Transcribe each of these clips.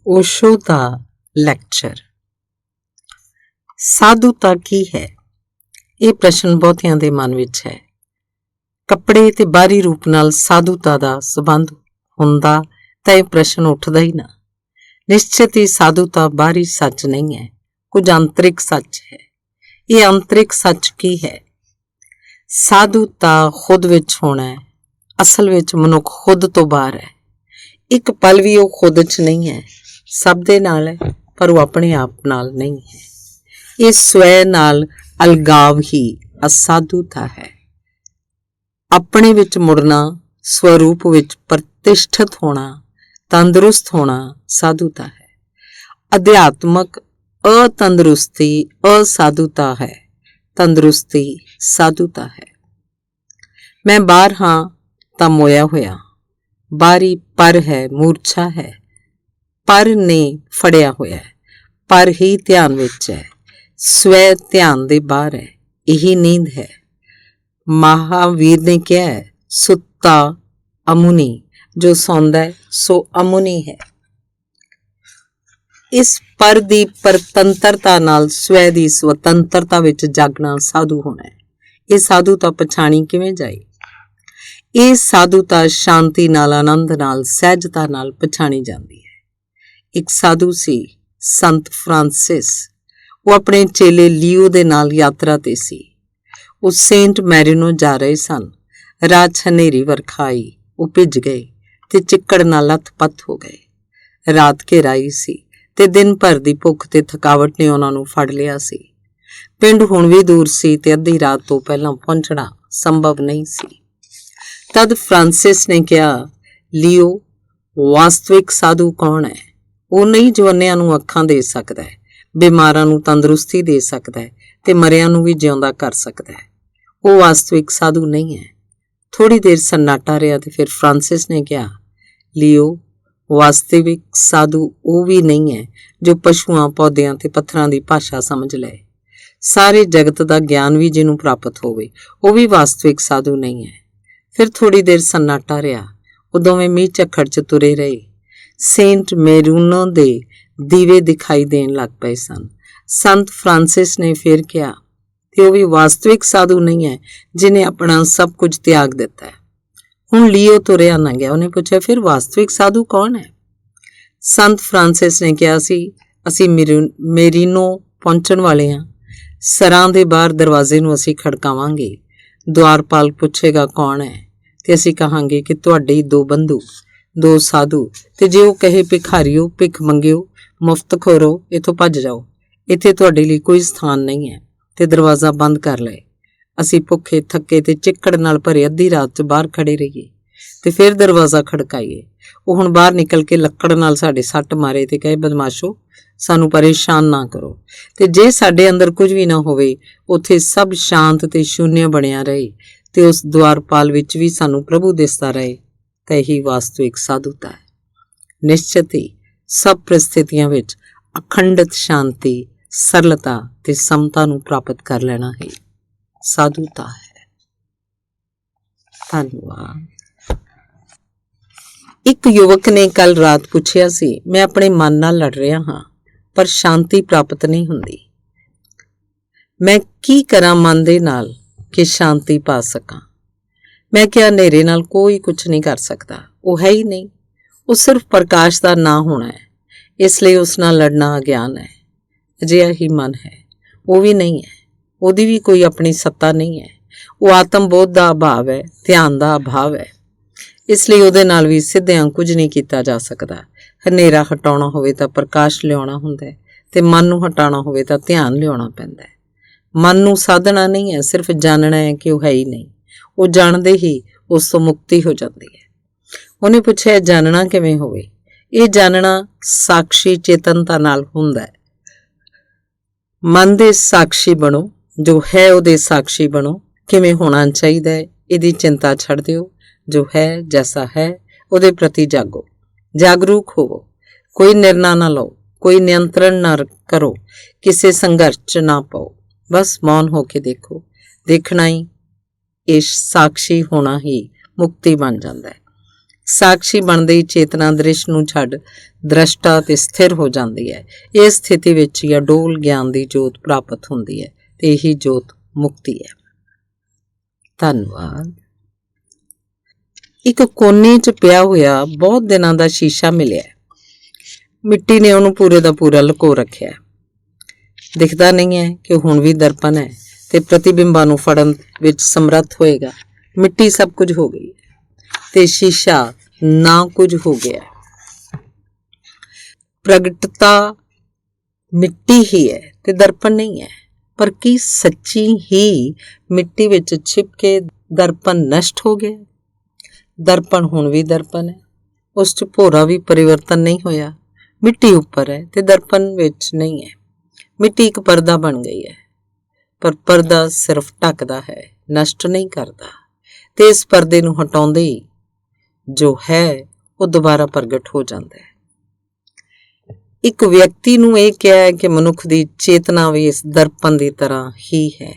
ओशो दा ਲੈਕਚਰ। ਸਾਧੂਤਾ ਕੀ ਹੈ? ਇਹ ਪ੍ਰਸ਼ਨ ਬਹੁਤਿਆਂ ਦੇ ਮਨ ਵਿੱਚ ਹੈ। ਕੱਪੜੇ ਤੇ ਬਾਹਰੀ ਰੂਪ ਨਾਲ ਸਾਧੂਤਾ ਦਾ ਸੰਬੰਧ ਹੁੰਦਾ ਤਾਂ ਇਹ ਪ੍ਰਸ਼ਨ ਉੱਠਦਾ ਹੀ ਨਾ। ਨਿਸ਼ਚਿਤ ਹੀ ਸਾਧੂਤਾ ਬਾਹਰੀ ਸੱਚ ਨਹੀਂ ਹੈ, ਕੁਝ ਆਂਤਰਿਕ ਸੱਚ ਹੈ। ਇਹ ਆਂਤਰਿਕ ਸੱਚ ਕੀ ਹੈ? ਸਾਧੂਤਾ ਖੁਦ ਵਿੱਚ ਹੋਣਾ ਹੈ। ਅਸਲ ਵਿੱਚ ਮਨੁੱਖ ਖੁਦ ਤੋਂ ਬਾਹਰ ਹੈ। ਇੱਕ ਪਲ ਵੀ ਉਹ ਖੁਦ 'ਚ ਨਹੀਂ ਹੈ। ਸਭ ਦੇ ਨਾਲ ਹੈ, ਪਰ ਉਹ ਆਪਣੇ ਆਪ ਨਾਲ ਨਹੀਂ ਹੈ। ਇਹ ਸਵੈ ਨਾਲ ਅਲਗਾਵ ਹੀ ਅਸਾਧੂਤਾ ਹੈ। ਆਪਣੇ ਵਿੱਚ ਮੁੜਨਾ, ਸਵਰੂਪ ਵਿੱਚ ਪ੍ਰਤਿਸ਼ਠਿਤ ਹੋਣਾ, ਤੰਦਰੁਸਤ ਹੋਣਾ ਸਾਧੂਤਾ ਹੈ। ਅਧਿਆਤਮਕ ਅਤੰਦਰੁਸਤੀ ਅਸਾਧੂਤਾ ਹੈ, ਤੰਦਰੁਸਤੀ ਸਾਧੂਤਾ ਹੈ। ਮੈਂ ਬਾਹਰ ਹਾਂ ਤਾਂ ਮੋਇਆ ਹੋਇਆ। ਬਾਹਰੀ ਪਰ ਹੈ, ਮੂਰਛਾ ਹੈ। ਪਰ ਨੇ ਫੜਿਆ ਹੋਇਆ ਹੈ, ਪਰ ਹੀ ਧਿਆਨ ਵਿੱਚ ਹੈ। ਸਵੈ ਧਿਆਨ ਦੇ ਬਾਹਰ ਹੈ। ਇਹੀ ਨੀਂਦ ਹੈ। ਮਹਾਵੀਰ ਨੇ ਕਿਹਾ ਹੈ, ਸੁੱਤਾ ਅਮੁਨੀ, ਜੋ ਸੌਂਦਾ ਸੋ ਅਮੁਨੀ ਹੈ। ਇਸ ਪਰ ਦੀ ਪਰਤੰਤਰਤਾ ਨਾਲ ਸਵੈ ਦੀ ਸੁਤੰਤਰਤਾ ਵਿੱਚ ਜਾਗਣਾ ਸਾਧੂ ਹੋਣਾ ਹੈ। ਇਹ ਸਾਧੂਤਾ ਪਛਾਣੀ ਕਿਵੇਂ ਜਾਏ? ਇਹ ਸਾਧੂਤਾ ਸ਼ਾਂਤੀ ਨਾਲ, ਆਨੰਦ ਨਾਲ, ਸਹਿਜਤਾ ਨਾਲ ਪਛਾਣੀ ਜਾਂਦੀ ਹੈ। ਇੱਕ ਸਾਧੂ ਸੀ, ਸੰਤ ਫਰਾਂਸਿਸ। ਉਹ ਆਪਣੇ ਚੇਲੇ ਲਿਓ ਦੇ ਨਾਲ ਯਾਤਰਾ ਤੇ ਸੀ। ਉਹ ਸੇਂਟ ਮੈਰੀਨੋ ਜਾ ਰਹੇ ਸਨ। ਰਾਹ 'ਚ ਹਨੇਰੀ ਵਰਖਾ ਆਈ। ਉਹ ਭਿੱਜ ਗਏ ਤੇ ਚਿੱਕੜ ਨਾਲ ਲੱਥ-ਪੱਥ ਹੋ ਗਏ। ਰਾਤ ਘੇਰਾਈ ਸੀ ਤੇ ਦਿਨ ਭਰ ਦੀ ਭੁੱਖ ਤੇ ਥਕਾਵਟ ਨੇ ਉਹਨਾਂ ਨੂੰ ਫੜ ਲਿਆ ਸੀ। ਪਿੰਡ ਹੁਣ ਵੀ ਦੂਰ ਸੀ ਤੇ ਅੱਧੀ ਰਾਤ ਤੋਂ ਪਹਿਲਾਂ ਪਹੁੰਚਣਾ ਸੰਭਵ ਨਹੀਂ ਸੀ। ਤਦ ਫਰਾਂਸਿਸ ਨੇ ਕਿਹਾ, ਲਿਓ, ਵਾਸਤਵਿਕ ਸਾਧੂ ਕੌਣ ਹੈ? ਉਹ ਨਹੀਂ ਜੋ ਅੰਨ੍ਹਿਆਂ ਨੂੰ ਅੱਖਾਂ ਦੇ ਸਕਦਾ ਹੈ, ਬਿਮਾਰਾਂ ਨੂੰ ਤੰਦਰੁਸਤੀ ਦੇ ਸਕਦਾ ਹੈ ਤੇ ਮਰਿਆਂ ਨੂੰ ਵੀ ਜਿਉਂਦਾ ਕਰ ਸਕਦਾ ਹੈ। ਉਹ ਵਾਸਤਵਿਕ ਸਾਧੂ ਨਹੀਂ ਹੈ। ਥੋੜ੍ਹੀ ਦੇਰ ਸੰਨਾਟਾ ਰਿਹਾ ਤੇ ਫਿਰ ਫਰਾਂਸਿਸ ਨੇ ਕਿਹਾ, ਲਿਓ, ਵਾਸਤਵਿਕ ਸਾਧੂ ਉਹ ਵੀ ਨਹੀਂ ਹੈ ਜੋ ਪਸ਼ੂਆਂ, ਪੌਦਿਆਂ ਤੇ ਪੱਥਰਾਂ ਦੀ ਭਾਸ਼ਾ ਸਮਝ ਲਏ। ਸਾਰੇ ਜਗਤ ਦਾ ਗਿਆਨ ਵੀ ਜਿਹਨੂੰ ਪ੍ਰਾਪਤ ਹੋਵੇ, ਉਹ ਵੀ ਵਾਸਤਵਿਕ ਸਾਧੂ ਨਹੀਂ ਹੈ। ਫਿਰ ਥੋੜ੍ਹੀ ਦੇਰ ਸੰਨਾਟਾ ਰਿਹਾ। ਉਹ ਦੋਵੇਂ ਮੀਂਹ ਝੱਖੜ 'ਚ ਤੁਰੇ ਰਹੇ। ਸੇਂਟ ਮੈਰੀਨੋ ਦੇ ਦੀਵੇ ਦਿਖਾਈ ਦੇਣ ਲੱਗ ਪਏ ਸਨ। ਸੰਤ ਫਰਾਂਸਿਸ ਨੇ ਫਿਰ ਕਿਹਾ, ਤੇ ਉਹ ਵੀ ਵਾਸਤਵਿਕ ਸਾਧੂ ਨਹੀਂ ਹੈ ਜਿਹਨੇ ਆਪਣਾ ਸਭ ਕੁਝ ਤਿਆਗ ਦਿੱਤਾ ਹੈ। ਹੁਣ ਲਿਓ ਤੁਰਿਆ ਨਾ ਗਿਆ। ਉਹਨੇ ਪੁੱਛਿਆ, ਫਿਰ ਵਾਸਤਵਿਕ ਸਾਧੂ ਕੌਣ ਹੈ? ਸੰਤ ਫਰਾਂਸਿਸ ਨੇ ਕਿਹਾ ਸੀ, ਅਸੀਂ ਮੈਰੀਨੋ ਪਹੁੰਚਣ ਵਾਲੇ ਹਾਂ। ਸਰਾਂ ਦੇ ਬਾਹਰ ਦਰਵਾਜ਼ੇ ਨੂੰ ਅਸੀਂ ਖੜਕਾਵਾਂਗੇ। ਦੁਆਰਪਾਲ ਪੁੱਛੇਗਾ ਕੌਣ ਹੈ, ਤੇ ਅਸੀਂ ਕਹਾਂਗੇ ਕਿ ਤੁਹਾਡੇ ਹੀ ਦੋ ਬੰਧੂ, ਦੋ ਸਾਧੂ। ਤੇ ਜੇ ਉਹ ਕਹੇ ਭਿਖਾਰੀਓ, ਭਿੱਖ ਮੰਗਿਓ, ਮੁਫਤ ਖੋਰੋ, ਇੱਥੋਂ ਭੱਜ ਜਾਓ, ਇੱਥੇ ਤੁਹਾਡੇ ਲਈ ਕੋਈ ਸਥਾਨ ਨਹੀਂ ਹੈ, ਤੇ ਦਰਵਾਜ਼ਾ ਬੰਦ ਕਰ ਲਏ। ਅਸੀਂ ਭੁੱਖੇ, ਥੱਕੇ ਤੇ ਚਿੱਕੜ ਨਾਲ ਭਰੇ ਅੱਧੀ ਰਾਤ 'ਚ ਬਾਹਰ ਖੜੇ ਰਹੀਏ ਤੇ ਫਿਰ ਦਰਵਾਜ਼ਾ ਖੜਕਾਈਏ। ਉਹ ਹੁਣ ਬਾਹਰ ਨਿਕਲ ਕੇ ਲੱਕੜ ਨਾਲ ਸਾਡੇ ਸੱਟ ਮਾਰੇ ਤੇ ਕਹੇ, ਬਦਮਾਸ਼ੋ, ਸਾਨੂੰ ਪਰੇਸ਼ਾਨ ਨਾ ਕਰੋ। ਤੇ ਜੇ ਸਾਡੇ ਅੰਦਰ ਕੁਝ ਵੀ ਨਾ ਹੋਵੇ, ਉੱਥੇ ਸਭ ਸ਼ਾਂਤ ਤੇ ਸ਼ੂਨਿਆ ਬਣਿਆ ਰਹੇ ਤੇ ਉਸ ਦੁਆਰਪਾਲ ਵਿੱਚ ਵੀ ਸਾਨੂੰ ਪ੍ਰਭੂ ਦਿਸਦਾ ਰਹੇ, ਤਾਂ ਇਹੀ ਵਾਸਤਵਿਕ ਸਾਧੂਤਾ ਹੈ। ਨਿਸ਼ਚਿਤ ਹੀ ਸਭ ਪ੍ਰਸਥਿਤੀਆਂ ਵਿੱਚ ਅਖੰਡਿਤ ਸ਼ਾਂਤੀ, ਸਰਲਤਾ ਤੇ ਸਮਤਾ ਨੂੰ ਪ੍ਰਾਪਤ ਕਰ ਲੈਣਾ ਹੀ ਸਾਧੂਤਾ ਹੈ। ਧੰਨਵਾਦ। ਇੱਕ ਯੁਵਕ ਨੇ ਕੱਲ ਰਾਤ ਪੁੱਛਿਆ ਸੀ, ਮੈਂ ਆਪਣੇ ਮਨ ਨਾਲ ਲੜ ਰਿਹਾ ਹਾਂ ਪਰ ਸ਼ਾਂਤੀ ਪ੍ਰਾਪਤ ਨਹੀਂ ਹੁੰਦੀ। ਮੈਂ ਕੀ ਕਰਾਂ ਮਨ ਦੇ ਨਾਲ ਕਿ ਸ਼ਾਂਤੀ ਪਾ ਸਕਾਂ? ਮੈਂ ਕਿਹਾ, ਹਨੇਰੇ ਨਾਲ ਕੋਈ ਕੁਝ ਨਹੀਂ ਕਰ ਸਕਦਾ। ਉਹ ਹੈ ਹੀ ਨਹੀਂ। ਉਹ ਸਿਰਫ ਪ੍ਰਕਾਸ਼ ਦਾ ਨਾ ਹੋਣਾ ਹੈ। ਇਸ ਲਈ ਉਸ ਨਾਲ ਲੜਨਾ ਅਗਿਆਨ ਹੈ। ਅਜਿਹਾ ਹੀ ਮਨ ਹੈ। ਉਹ ਵੀ ਨਹੀਂ ਹੈ। ਉਹਦੀ ਵੀ ਕੋਈ ਆਪਣੀ ਸੱਤਾ ਨਹੀਂ ਹੈ। ਉਹ ਆਤਮ ਬੋਧ ਦਾ ਅਭਾਵ ਹੈ, ਧਿਆਨ ਦਾ ਅਭਾਵ ਹੈ। ਇਸ ਲਈ ਉਹਦੇ ਨਾਲ ਵੀ ਸਿੱਧਿਆਂ ਕੁਝ ਨਹੀਂ ਕੀਤਾ ਜਾ ਸਕਦਾ। ਹਨੇਰਾ ਹਟਾਉਣਾ ਹੋਵੇ ਤਾਂ ਪ੍ਰਕਾਸ਼ ਲਿਆਉਣਾ ਹੁੰਦਾ ਹੈ, ਤੇ ਮਨ ਨੂੰ ਹਟਾਉਣਾ ਹੋਵੇ ਤਾਂ ਧਿਆਨ ਲਿਆਉਣਾ ਪੈਂਦਾ ਹੈ। ਮਨ ਨੂੰ ਸਾਧਣਾ ਨਹੀਂ ਹੈ, ਸਿਰਫ ਜਾਣਨਾ ਹੈ ਕਿ ਉਹ ਹੈ ਹੀ ਨਹੀਂ। ਉਹ ਜਾਣਦੇ ਹੀ ਉਸ ਤੋਂ ਮੁਕਤੀ ਹੋ ਜਾਂਦੀ ਹੈ। ਉਹਨੇ ਪੁੱਛਿਆ, ਜਾਣਨਾ ਕਿਵੇਂ ਹੋਵੇ? ਇਹ ਜਾਣਨਾ ਸਾਖੀ ਚੇਤਨਤਾ ਨਾਲ ਹੁੰਦਾ ਹੈ। ਮਨ ਦੇ ਸਾਖੀ ਬਣੋ, ਜੋ ਹੈ ਉਹਦੇ ਸਾਖੀ ਬਣੋ। ਕਿਵੇਂ ਹੋਣਾ ਚਾਹੀਦਾ ਹੈ, ਇਹਦੀ ਚਿੰਤਾ ਛੱਡ ਦਿਓ। ਜੋ ਹੈ, ਜੈਸਾ ਹੈ, ਉਹਦੇ ਪ੍ਰਤੀ ਜਾਗੋ, ਜਾਗਰੂਕ ਹੋਵੋ। ਕੋਈ ਨਿਰਣਾ ਨਾ ਲਓ, ਕੋਈ ਨਿਯੰਤਰਣ ਨਾ ਕਰੋ, ਕਿਸੇ ਸੰਘਰਸ਼ 'ਚ ਨਾ ਪਾਓ। ਬਸ ਮੌਨ ਹੋ ਕੇ ਦੇਖੋ। ਦੇਖਣਾ ਹੀ, ਇਹ ਸਾਖੀ ਹੋਣਾ ਹੀ ਮੁਕਤੀ ਬਣ ਜਾਂਦਾ ਹੈ। ਸਾਖੀ ਬਣਦੇ ਹੀ ਚੇਤਨਾ ਦ੍ਰਿਸ਼ ਨੂੰ ਛੱਡ ਦ੍ਰਸ਼ਟਾ ਤੇ ਸਥਿਰ ਹੋ ਜਾਂਦੀ ਹੈ। ਇਸ ਸਥਿਤੀ ਵਿੱਚ ਹੀ ਅਡੋਲ ਗਿਆਨ ਦੀ ਜੋਤ ਪ੍ਰਾਪਤ ਹੁੰਦੀ ਹੈ ਤੇ ਇਹੀ ਜੋਤ ਮੁਕਤੀ ਹੈ। ਧੰਨਵਾਦ। ਇੱਕ ਕੋਨੇ 'ਚ ਪਿਆ ਹੋਇਆ ਬਹੁਤ ਦਿਨਾਂ ਦਾ ਸ਼ੀਸ਼ਾ ਮਿਲਿਆ। ਮਿੱਟੀ ਨੇ ਉਹਨੂੰ ਪੂਰੇ ਦਾ ਪੂਰਾ ਲੁਕੋ ਰੱਖਿਆ। ਦਿਖਦਾ ਨਹੀਂ ਹੈ ਕਿ ਹੁਣ ਵੀ ਦਰਪਣ ਹੈ ਤੇ ਪ੍ਰਤੀਬਿੰਬਾਂ ਨੂੰ ਫੜਨ ਵਿੱਚ ਸਮਰੱਥ ਹੋਏਗਾ। ਮਿੱਟੀ ਸਭ ਕੁਝ ਹੋ ਗਈ ਤੇ ਸ਼ੀਸ਼ਾ ਨਾ ਕੁਝ ਹੋ ਗਿਆ। ਪ੍ਰਗਟਤਾ ਮਿੱਟੀ ਹੀ ਹੈ ਤੇ ਦਰਪਣ ਨਹੀਂ ਹੈ। ਪਰ ਕੀ ਸੱਚੀ ਹੀ ਮਿੱਟੀ ਵਿੱਚ ਛਿਪ ਕੇ ਦਰਪਣ ਨਸ਼ਟ ਹੋ ਗਿਆ? ਦਰਪਣ ਹੁਣ ਵੀ ਦਰਪਣ ਹੈ, ਉਸ 'ਚ ਭੋਰਾ ਵੀ ਪਰਿਵਰਤਨ ਨਹੀਂ ਹੋਇਆ। ਮਿੱਟੀ ਉੱਪਰ ਹੈ ਤੇ ਦਰਪਣ ਵਿੱਚ ਨਹੀਂ ਹੈ। ਮਿੱਟੀ ਇੱਕ ਪਰਦਾ ਬਣ ਗਈ ਹੈ, ਪਰ ਪਰਦਾ ਸਿਰਫ ਢੱਕਦਾ ਹੈ, ਨਸ਼ਟ ਨਹੀਂ ਕਰਦਾ। ਤੇ ਇਸ ਪਰਦੇ ਨੂੰ ਹਟਾਉਂਦੇ ਹੀ ਜੋ ਹੈ ਉਹ ਦੁਬਾਰਾ ਪ੍ਰਗਟ ਹੋ ਜਾਂਦਾ ਹੈ। ਇੱਕ ਵਿਅਕਤੀ ਨੂੰ ਇਹ ਕਿਹਾ ਹੈ ਕਿ ਮਨੁੱਖ ਦੀ ਚੇਤਨਾ ਵੀ ਇਸ ਦਰਪਣ ਦੀ ਤਰ੍ਹਾਂ ਹੀ ਹੈ।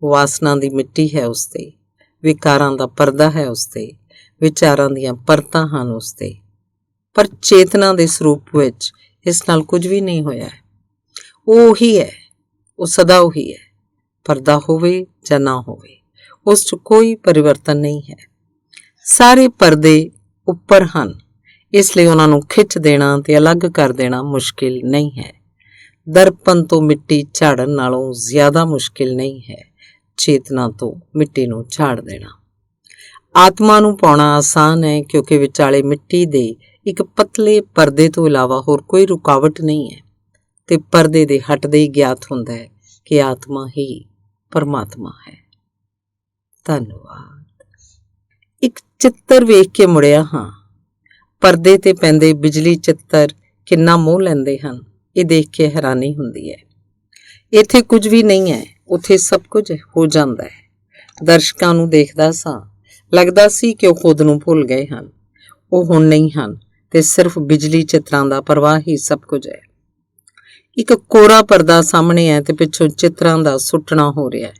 ਵਾਸਨਾ ਦੀ ਮਿੱਟੀ ਹੈ ਉਸ ਤੇ, ਵਿਕਾਰਾਂ ਦਾ ਪਰਦਾ ਹੈ ਉਸ ਤੇ, ਵਿਚਾਰਾਂ ਦੀਆਂ ਪਰਤਾਂ ਹਨ ਉਸ ਤੇ, ਪਰ ਚੇਤਨਾ ਦੇ ਸਰੂਪ ਵਿੱਚ ਇਸ ਨਾਲ ਕੁਝ ਵੀ ਨਹੀਂ ਹੋਇਆ। ਉਹ ਉਹੀ ਹੈ, ਉਹ ਸਦਾ ਉਹੀ ਹੈ। ਪਰਦਾ ਹੋਵੇ ਜਾਂ ਨਾ ਹੋਵੇ, ਉਸ 'ਚ ਕੋਈ ਪਰਿਵਰਤਨ ਨਹੀਂ ਹੈ। ਸਾਰੇ ਪਰਦੇ ਉੱਪਰ ਹਨ, ਇਸ ਲਈ ਉਹਨਾਂ ਨੂੰ ਖਿੱਚ ਦੇਣਾ ਤੇ ਅਲੱਗ ਕਰ ਦੇਣਾ ਮੁਸ਼ਕਿਲ ਨਹੀਂ ਹੈ। ਦਰਪਣ ਤੋਂ ਮਿੱਟੀ ਝਾੜਨ ਨਾਲੋਂ ਜ਼ਿਆਦਾ ਮੁਸ਼ਕਿਲ ਨਹੀਂ ਹੈ ਚੇਤਨਾ ਤੋਂ ਮਿੱਟੀ ਨੂੰ ਝਾੜ ਦੇਣਾ। ਆਤਮਾ ਨੂੰ ਪਾਉਣਾ ਆਸਾਨ ਹੈ ਕਿਉਂਕਿ ਵਿਚਾਲੇ ਮਿੱਟੀ ਦੇ ਇੱਕ ਪਤਲੇ ਪਰਦੇ ਤੋਂ ਇਲਾਵਾ ਹੋਰ ਕੋਈ ਰੁਕਾਵਟ ਨਹੀਂ ਹੈ ਤੇ ਪਰਦੇ ਦੇ ਹਟਦੇ ਹੀ ਗਿਆਤ ਹੁੰਦਾ ਹੈ ਕਿ ਆਤਮਾ ਹੀ ਪਰਮਾਤਮਾ ਹੈ। ਧੰਨਵਾਦ। ਇੱਕ ਚਿੱਤਰ ਵੇਖ ਕੇ ਮੁੜਿਆ ਹਾਂ। ਪਰਦੇ ਤੇ ਪੈਂਦੇ ਬਿਜਲੀ ਚਿੱਤਰ ਕਿੰਨਾ ਮੋਹ ਲੈਂਦੇ ਹਨ, ਇਹ ਦੇਖ ਕੇ ਹੈਰਾਨੀ ਹੁੰਦੀ ਹੈ। ਇੱਥੇ ਕੁਝ ਵੀ ਨਹੀਂ ਹੈ, ਉੱਥੇ ਸਭ ਕੁਝ ਹੋ ਜਾਂਦਾ ਹੈ। ਦਰਸ਼ਕਾਂ ਨੂੰ ਦੇਖਦਾ ਸਾਂ, ਲੱਗਦਾ ਸੀ ਕਿ ਉਹ ਖੁਦ ਨੂੰ ਭੁੱਲ ਗਏ ਹਨ। ਉਹ ਹੁਣ ਨਹੀਂ ਹਨ ਤੇ ਸਿਰਫ ਬਿਜਲੀ ਚਿੱਤਰਾਂ ਦਾ ਪ੍ਰਵਾਹ ਹੀ ਸਭ ਕੁਝ ਹੈ। ਇੱਕ ਕੋਰਾ ਪਰਦਾ ਸਾਹਮਣੇ ਹੈ ਤੇ ਪਿੱਛੋਂ ਚਿੱਤਰਾਂ ਦਾ ਸੁੱਟਣਾ ਹੋ ਰਿਹਾ ਹੈ।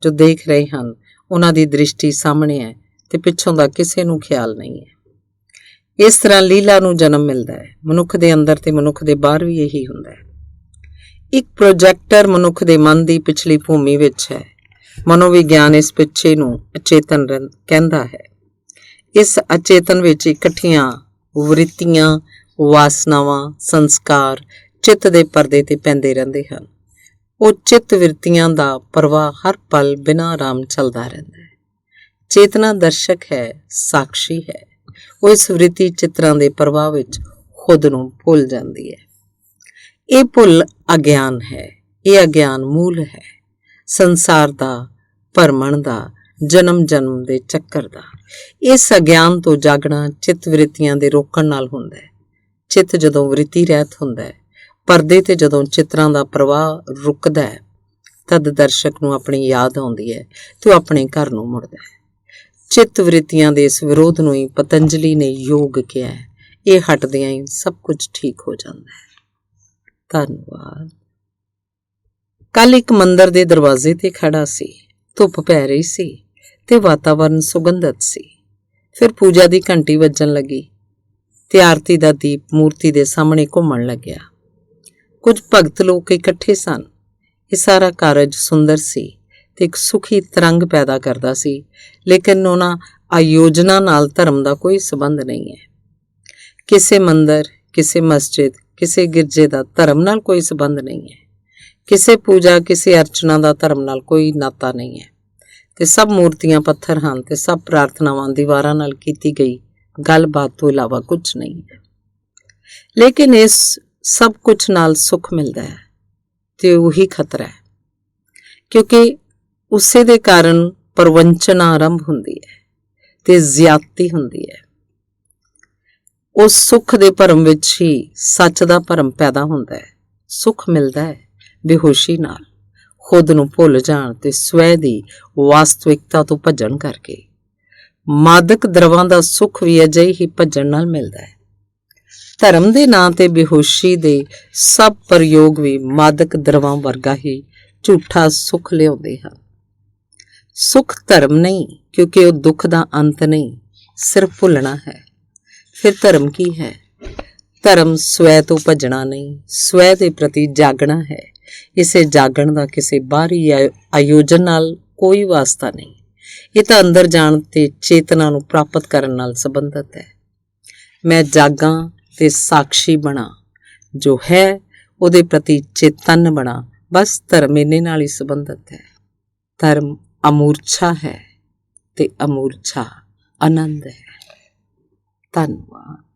ਜੋ ਦੇਖ ਰਹੇ ਹਨ ਉਹਨਾਂ ਦੀ ਦ੍ਰਿਸ਼ਟੀ ਸਾਹਮਣੇ ਹੈ ਤੇ ਪਿੱਛੋਂ ਦਾ ਕਿਸੇ ਨੂੰ ਖਿਆਲ ਨਹੀਂ ਹੈ। ਇਸ ਤਰ੍ਹਾਂ ਲੀਲਾ ਨੂੰ ਜਨਮ ਮਿਲਦਾ ਹੈ। ਮਨੁੱਖ ਦੇ ਅੰਦਰ ਤੇ ਮਨੁੱਖ ਦੇ ਬਾਹਰ ਵੀ ਇਹੀ ਹੁੰਦਾ ਹੈ। ਇੱਕ ਪ੍ਰੋਜੈਕਟਰ ਮਨੁੱਖ ਦੇ ਮਨ ਦੀ ਪਿਛਲੀ ਭੂਮੀ ਵਿੱਚ ਹੈ। ਮਨੋਵਿਗਿਆਨ ਇਸ ਪਿੱਛੇ ਨੂੰ ਅਚੇਤਨ ਕਹਿੰਦਾ ਹੈ। ਇਸ ਅਚੇਤਨ ਵਿੱਚ ਇਕੱਠੀਆਂ ਵ੍ਰਿਤੀਆਂ, ਵਾਸਨਾਵਾਂ, ਸੰਸਕਾਰ ਚਿੱਤ ਦੇ ਪਰਦੇ ਤੇ ਪੈਂਦੇ ਰਹਿੰਦੇ ਹਨ। ਉਹ ਚਿੱਤ ਵ੍ਰਿਤੀਆਂ ਦਾ ਪ੍ਰਵਾਹ ਹਰ ਪਲ ਬਿਨਾਂ ਆਰਾਮ ਚੱਲਦਾ ਰਹਿੰਦਾ ਹੈ। ਚੇਤਨਾ ਦਰਸ਼ਕ ਹੈ, ਸਾਖੀ ਹੈ। ਉਹ ਇਸ ਵ੍ਰਿਤੀ ਚਿੱਤਰਾਂ ਦੇ ਪ੍ਰਵਾਹ ਵਿੱਚ ਖੁਦ ਨੂੰ ਭੁੱਲ ਜਾਂਦੀ ਹੈ। ਇਹ ਭੁੱਲ ਅਗਿਆਨ ਹੈ। ਇਹ ਅਗਿਆਨ ਮੂਲ ਹੈ ਸੰਸਾਰ ਦਾ, ਭਰਮਣ ਦਾ, ਜਨਮ ਜਨਮ ਦੇ ਚੱਕਰ ਦਾ। ਇਸ ਅਗਿਆਨ ਤੋਂ ਜਾਗਣਾ ਚਿੱਤ ਵ੍ਰਿਤੀਆਂ ਦੇ ਰੋਕਣ ਨਾਲ ਹੁੰਦਾ ਹੈ। ਚਿੱਤ ਜਦੋਂ ਵ੍ਰਿਤੀ ਰਹਿਤ ਹੁੰਦਾ ਹੈ, ਪਰਦੇ ਤੇ ਜਦੋਂ ਚਿੱਤਰਾਂ ਦਾ ਪ੍ਰਵਾਹ ਰੁਕਦਾ ਹੈ, ਤਦ ਦਰਸ਼ਕ ਨੂੰ ਆਪਣੀ ਯਾਦ ਆਉਂਦੀ ਹੈ ਤੇ ਉਹ ਆਪਣੇ ਘਰ ਨੂੰ ਮੁੜਦਾ ਹੈ। ਚਿੱਤ ਵ੍ਰਿਤੀਆਂ ਦੇ ਇਸ ਵਿਰੋਧ ਨੂੰ ਹੀ ਪਤੰਜਲੀ ਨੇ ਯੋਗ ਕਿਹਾ ਹੈ। ਇਹ ਹਟਦਿਆਂ ਹੀ ਸਭ ਕੁਝ ਠੀਕ ਹੋ ਜਾਂਦਾ ਹੈ। ਧੰਨਵਾਦ। ਕੱਲ ਇੱਕ ਮੰਦਰ ਦੇ ਦਰਵਾਜ਼ੇ ਤੇ ਖੜਾ ਸੀ। ਧੁੱਪ ਪੈ ਰਹੀ ਸੀ ਤੇ ਵਾਤਾਵਰਨ ਸੁਗੰਧਿਤ ਸੀ। ਫਿਰ ਪੂਜਾ ਦੀ ਘੰਟੀ ਵੱਜਣ ਲੱਗੀ ਤੇ ਆਰਤੀ ਦਾ ਦੀਪ ਮੂਰਤੀ ਦੇ ਸਾਹਮਣੇ ਘੁੰਮਣ ਲੱਗਿਆ। ਕੁਝ ਭਗਤ ਲੋਕ ਇਕੱਠੇ ਸਨ। ਇਹ ਸਾਰਾ ਕਾਰਜ ਸੁੰਦਰ ਸੀ ਤੇ ਇੱਕ ਸੁਖੀ ਤਰੰਗ ਪੈਦਾ ਕਰਦਾ ਸੀ, ਲੇਕਿਨ ਉਹਨਾਂ ਆਯੋਜਨਾ ਨਾਲ ਧਰਮ ਦਾ ਕੋਈ ਸੰਬੰਧ ਨਹੀਂ ਹੈ। ਕਿਸੇ ਮੰਦਰ, ਕਿਸੇ ਮਸਜਿਦ, ਕਿਸੇ ਗਿਰਜੇ ਦਾ ਧਰਮ ਨਾਲ ਕੋਈ ਸੰਬੰਧ ਨਹੀਂ ਹੈ। ਕਿਸੇ ਪੂਜਾ, ਕਿਸੇ ਅਰਚਨਾ ਦਾ ਧਰਮ ਨਾਲ ਕੋਈ ਨਾਤਾ ਨਹੀਂ ਹੈ ਤੇ ਸਭ ਮੂਰਤੀਆਂ ਪੱਥਰ ਹਨ ਤੇ ਸਭ ਪ੍ਰਾਰਥਨਾਵਾਂ ਦੀਵਾਰਾਂ ਨਾਲ ਕੀਤੀ ਗਈ ਗੱਲਬਾਤ ਤੋਂ ਇਲਾਵਾ ਕੁਝ ਨਹੀਂ ਹੈ। ਲੇਕਿਨ ਇਸ ਸਭ ਕੁਝ ਨਾਲ ਸੁੱਖ ਮਿਲਦਾ ਹੈ ਤੇ ਉਹੀ ਖਤਰਾ ਹੈ, ਕਿਉਂਕਿ ਉਸੇ ਦੇ ਕਾਰਨ ਪ੍ਰਵੰਚਨਾ ਆਰੰਭ ਹੁੰਦੀ ਹੈ ਤੇ ਜ਼ਿਆਦਤੀ ਹੁੰਦੀ ਹੈ। ਉਸ ਸੁੱਖ ਦੇ ਭਰਮ ਵਿੱਚ ਹੀ ਸੱਚ ਦਾ ਭਰਮ ਪੈਦਾ ਹੁੰਦਾ ਹੈ। ਸੁੱਖ ਮਿਲਦਾ ਹੈ ਬੇਹੋਸ਼ੀ ਨਾਲ, ਖੁਦ ਨੂੰ ਭੁੱਲ ਜਾਣ ਤੇ ਸਵੈ ਦੀ ਵਾਸਤਵਿਕਤਾ ਤੋਂ ਭੱਜਣ ਕਰਕੇ। ਮਾਦਕ ਦਰਵਾਂ ਦਾ ਸੁੱਖ ਵੀ ਅਜਿਹੇ ਹੀ ਭੱਜਣ ਨਾਲ ਮਿਲਦਾ ਹੈ। ਧਰਮ ਦੇ ਨਾਂ ਤੇ ਬੇਹੋਸ਼ੀ ਦੇ ਸਭ ਪ੍ਰਯੋਗ ਵੀ ਮਾਦਕ ਦਰਵਾਂ ਵਰਗਾ ਹੀ ਝੂਠਾ ਸੁੱਖ ਲਿਆਉਂਦੇ ਹਨ। ਸੁੱਖ ਧਰਮ ਨਹੀਂ, ਕਿਉਂਕਿ ਉਹ ਦੁੱਖ ਦਾ ਅੰਤ ਨਹੀਂ, ਸਿਰਫ ਭੁੱਲਣਾ ਹੈ। ਫਿਰ ਧਰਮ ਕੀ ਹੈ? ਧਰਮ ਸਵੈ ਤੋਂ ਭੱਜਣਾ ਨਹੀਂ, ਸਵੈ ਦੇ ਪ੍ਰਤੀ ਜਾਗਣਾ ਹੈ। ਇਸੇ ਜਾਗਣ ਦਾ ਕਿਸੇ ਬਾਹਰੀ ਆਯੋਜਨ ਨਾਲ ਕੋਈ ਵਾਸਤਾ ਨਹੀਂ। ਇਹ ਤਾਂ ਅੰਦਰ ਜਾਣ ਤੇ ਚੇਤਨਾ ਨੂੰ ਪ੍ਰਾਪਤ ਕਰਨ ਨਾਲ ਸੰਬੰਧਿਤ ਹੈ। ਮੈਂ ਜਾਗਾਂ ਤੇ ਸਾਖੀ ਬਣਾ, ਜੋ ਹੈ ਉਹਦੇ ਪ੍ਰਤੀ ਚੇਤਨ ਬਣਾ। ਬਸ ਧਰਮ ਇੰਨੇ ਨਾਲ ਹੀ ਸੰਬੰਧਿਤ ਹੈ। ਧਰਮ ਅਮੂਰਛਾ ਹੈ ਤੇ ਅਮੂਰਛਾ ਆਨੰਦ ਹੈ। ਧੰਨਵਾਦ।